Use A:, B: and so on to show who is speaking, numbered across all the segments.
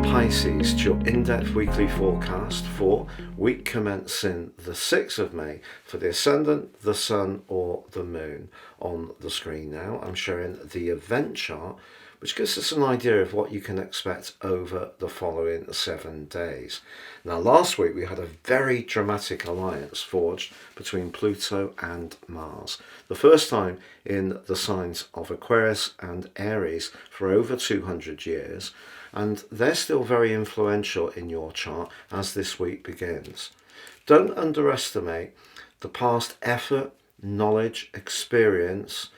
A: Pisces, to your in-depth weekly forecast for week commencing the 6th of May for the Ascendant, the Sun or the Moon. On the screen now I'm showing the event chart, which gives us an idea of what you can expect over the following 7 days. Now last week we had a very dramatic alliance forged between Pluto and Mars. The first time in the signs of Aquarius and Aries for over 200 years. And they're still very influential in your chart as this week begins. Don't underestimate the past effort, knowledge, experience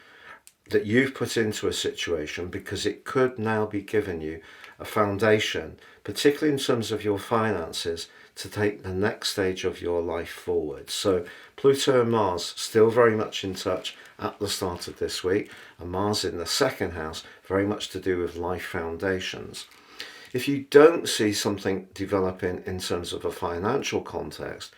A: that you've put into a situation, because it could now be giving you a foundation, particularly in terms of your finances, to take the next stage of your life forward. So Pluto and Mars still very much in touch at the start of this week, and Mars in the second house, very much to do with life foundations. If you don't see something developing in terms of a financial context,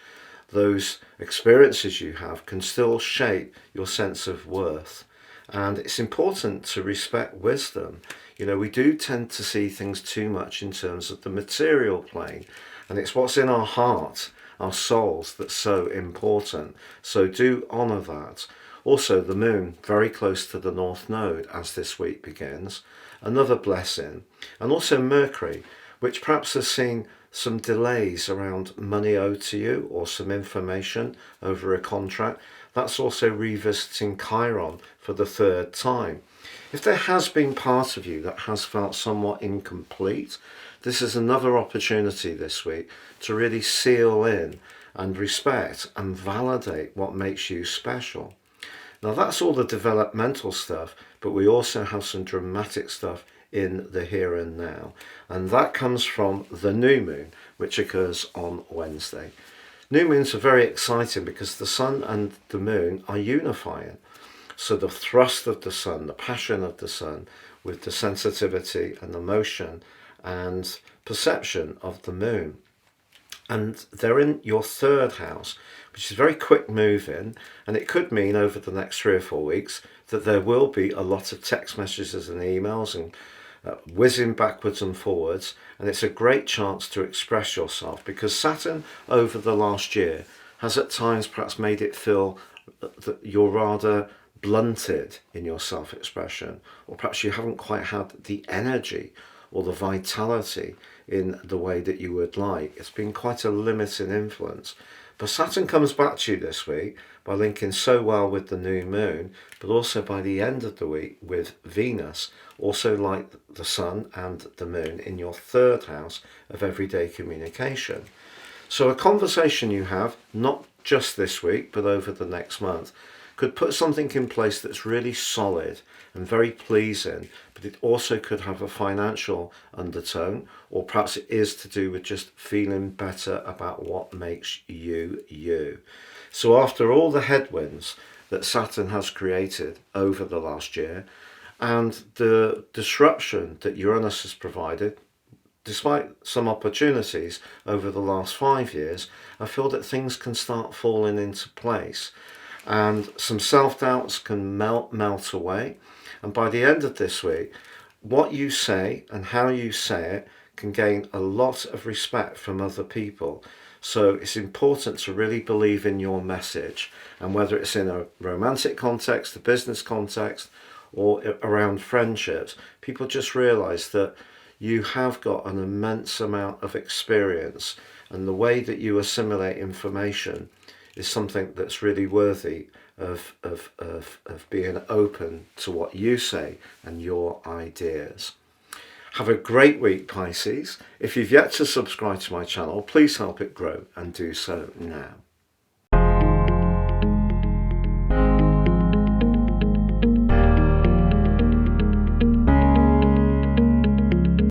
A: those experiences you have can still shape your sense of worth. And it's important to respect wisdom. You know, we do tend to see things too much in terms of the material plane, and it's what's in our heart, our souls, that's so important. So do honour that. Also, the moon very close to the North Node as this week begins, another blessing. And also Mercury, which perhaps has seen some delays around money owed to you or some information over a contract. That's also revisiting Chiron for the third time. If there has been part of you that has felt somewhat incomplete, this is another opportunity this week to really seal in and respect and validate what makes you special. Now that's all the developmental stuff, but we also have some dramatic stuff in the here and now. And that comes from the new moon, which occurs on Wednesday. New moons are very exciting because the sun and the moon are unifying. So the thrust of the sun, the passion of the sun, with the sensitivity and the motion and perception of the moon. And they're in your third house, which is very quick moving, and it could mean over the next 3 or 4 weeks that there will be a lot of text messages and emails and whizzing backwards and forwards, and it's a great chance to express yourself, because Saturn over the last year has at times perhaps made it feel that you're rather blunted in your self-expression, or perhaps you haven't quite had the energy or the vitality in the way that you would like. It's been quite a limiting influence. But Saturn comes back to you this week by linking so well with the new moon, but also by the end of the week with Venus, also like the sun and the moon, in your third house of everyday communication. So a conversation you have, not just this week, but over the next month, could put something in place that's really solid and very pleasing, but it also could have a financial undertone, or perhaps it is to do with just feeling better about what makes you you. So after all the headwinds that Saturn has created over the last year and the disruption that Uranus has provided, despite some opportunities over the last 5 years, I feel that things can start falling into place. And some self-doubts can melt away. And by the end of this week, what you say and how you say it can gain a lot of respect from other people. So it's important to really believe in your message. And whether it's in a romantic context, a business context, or around friendships, people just realize that you have got an immense amount of experience, and the way that you assimilate information is something that's really worthy of being open to what you say and your ideas. Have a great week, Pisces. If you've yet to subscribe to my channel, please help it grow and do so now.